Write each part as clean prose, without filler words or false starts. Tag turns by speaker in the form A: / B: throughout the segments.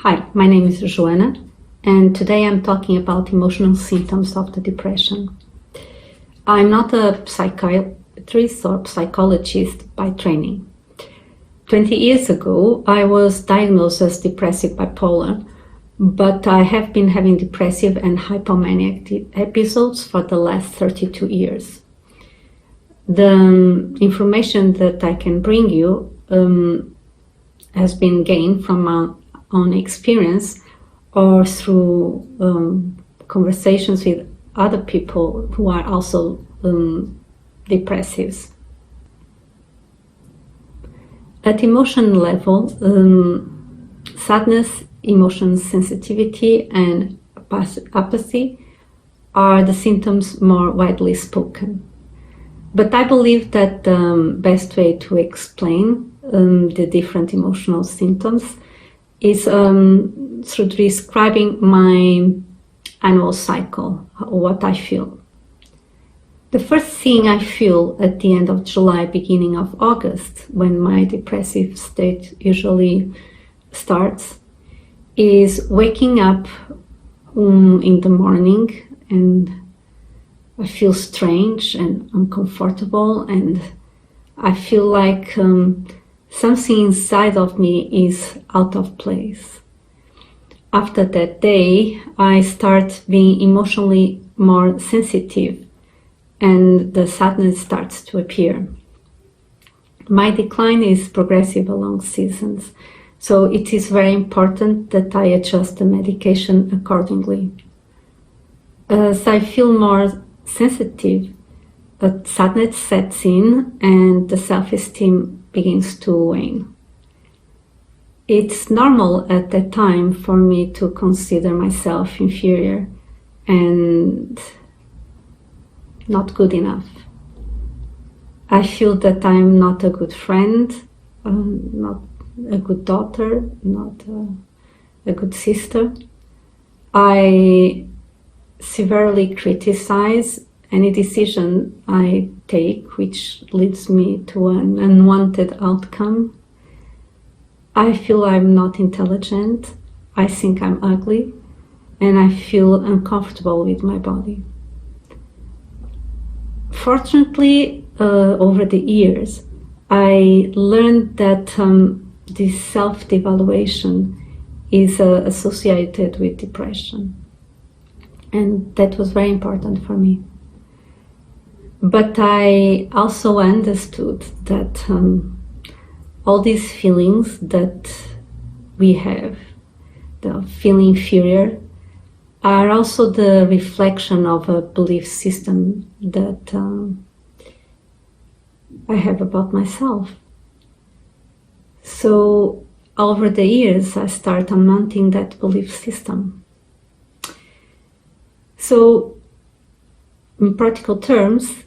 A: Hi, my name is Joanna, and today I'm talking about emotional symptoms of the depression. I'm not a psychiatrist or psychologist by training. 20 years ago, I was diagnosed as depressive bipolar, but I have been having depressive and hypomanic episodes for the last 32 years. The information that I can bring you has been gained from my own experience or through conversations with other people who are also depressives. At emotion level, sadness, emotion sensitivity, and apathy are the symptoms more widely spoken. But I believe that the best way to explain the different emotional symptoms is through describing my annual cycle, what I feel. The first thing I feel at the end of July, beginning of August, when my depressive state usually starts, is waking up in the morning, and I feel strange and uncomfortable, and I feel like something inside of me is out of place. After that day, I start being emotionally more sensitive, and the sadness starts to appear. My decline is progressive along seasons, so it is very important that I adjust the medication accordingly. As I feel more sensitive, sadness sets in and the self-esteem begins to wane. It's normal at that time for me to consider myself inferior and not good enough. I feel that I'm not a good friend, not a good daughter, not a good sister. I severely criticize any decision I take which leads me to an unwanted outcome. I feel I'm not intelligent, I think I'm ugly, and I feel uncomfortable with my body. Fortunately, over the years, I learned that this self-devaluation is associated with depression, and that was very important for me. But I also understood that all these feelings that we have, the feeling inferior, are also the reflection of a belief system that I have about myself. So over the years, I start unmounting that belief system. So in practical terms,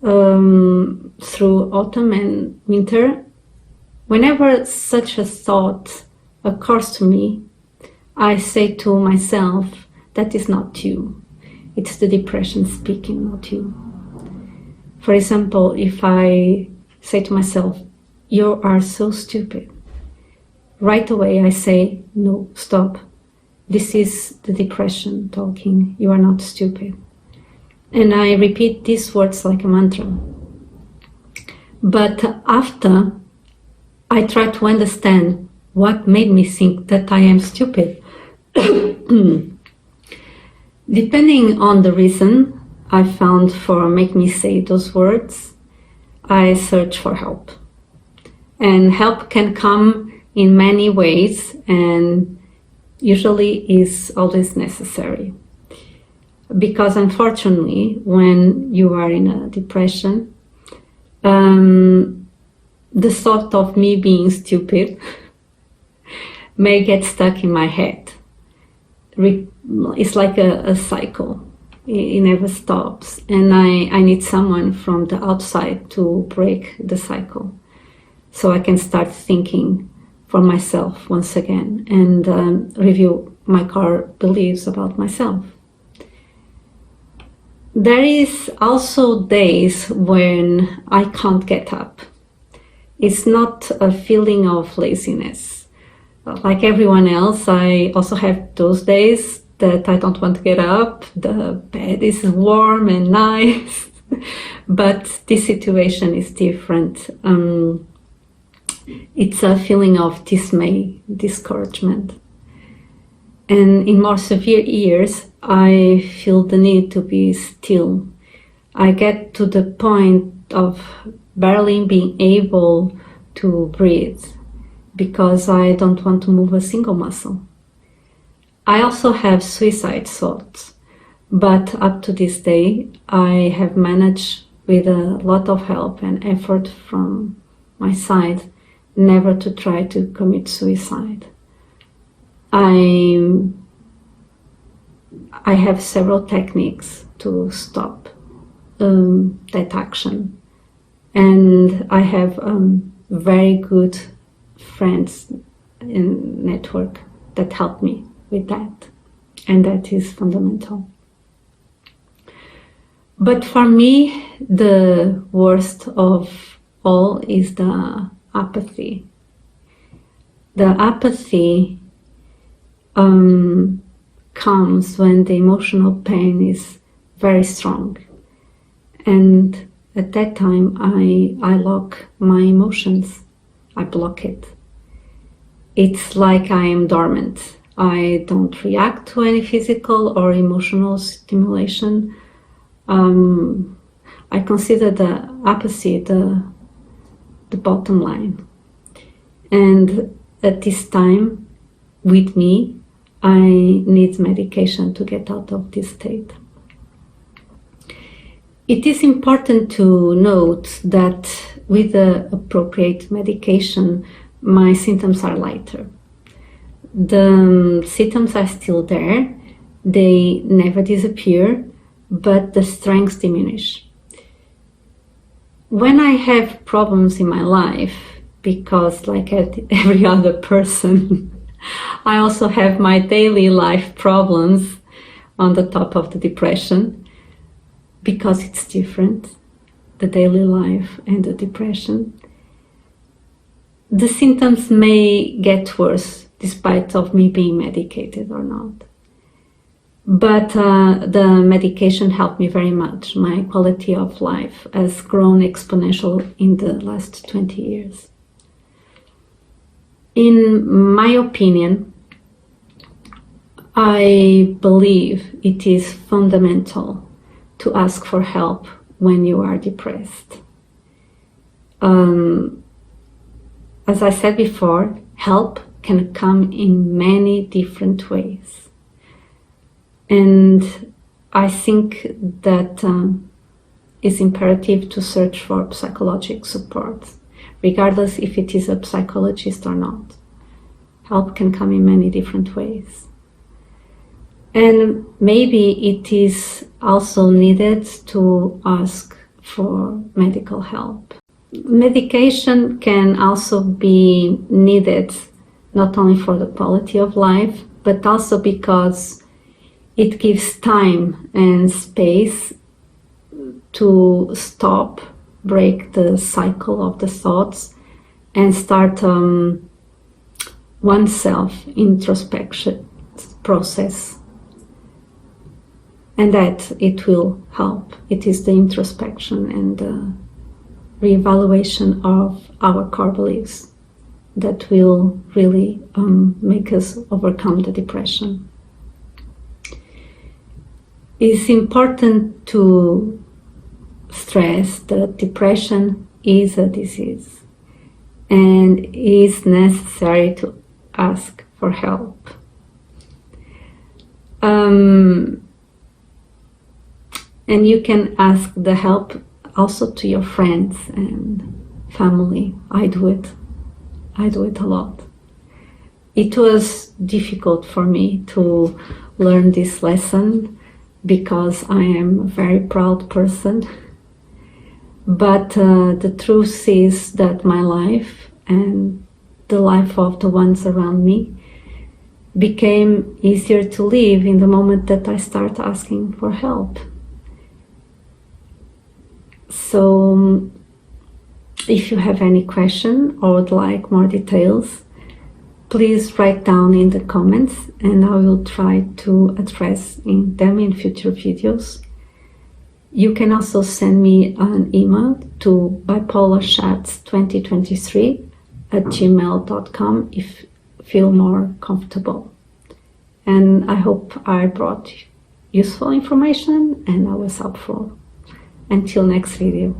A: through autumn and winter, whenever such a thought occurs to me, I say to myself, that is not you. It's the depression speaking, not you. For example, if I say to myself, you are so stupid, right away I say, no, stop. This is the depression talking. You are not stupid. And I repeat these words like a mantra. But after, I try to understand what made me think that I am stupid. Depending on the reason I found for make me say those words, I search for help. And help can come in many ways and usually is always necessary. Because unfortunately, when you are in a depression, the thought of me being stupid may get stuck in my head. It's like a cycle. It never stops. And I need someone from the outside to break the cycle, so I can start thinking for myself once again and review my core beliefs about myself. There is also days when I can't get up. It's not a feeling of laziness. like everyone else, I also have those days that I don't want to get up. The bed is warm and nice, but this situation is different. It's a feeling of dismay, discouragement. And in more severe years, I feel the need to be still. I get to the point of barely being able to breathe because I don't want to move a single muscle. I also have suicide thoughts, but up to this day, I have managed with a lot of help and effort from my side never to try to commit suicide. I have several techniques to stop that action, and I have very good friends in network that help me with that, and that is fundamental. But for me, the worst of all is the apathy. The apathy comes when the emotional pain is very strong, and at that time I lock my emotions. I block it. It's like I am dormant. I don't react to any physical or emotional stimulation. I consider the apathy the bottom line. And at this time, with me, I need medication to get out of this state. It is important to note that with the appropriate medication, my symptoms are lighter. The symptoms are still there, they never disappear, but the strengths diminish. When I have problems in my life, because like every other person, I also have my daily life problems on the top of the depression, because it's different, the daily life and the depression. The symptoms may get worse despite of me being medicated or not. But the medication helped me very much. My quality of life has grown exponential in the last 20 years. In my opinion, I believe it is fundamental to ask for help when you are depressed. As I said before, help can come in many different ways. And I think that it's imperative to search for psychological support, regardless if it is a psychologist or not. Help can come in many different ways. And maybe it is also needed to ask for medical help. Medication can also be needed not only for the quality of life, but also because it gives time and space to stop, break the cycle of the thoughts, and start oneself introspection process. And that it will help. It is the introspection and the reevaluation of our core beliefs that will really make us overcome the depression. It's important to stress that depression is a disease and it is necessary to ask for help. And you can ask the help also to your friends and family. I do it a lot. It was difficult for me to learn this lesson because I am a very proud person. But the truth is that my life and the life of the ones around me became easier to live in the moment that I start asking for help. So if you have any question or would like more details, please write down in the comments and I will try to address them in future videos. You can also send me an email to bipolarchats2023@gmail.com if you feel more comfortable. And I hope I brought useful information and I was helpful. Until next video.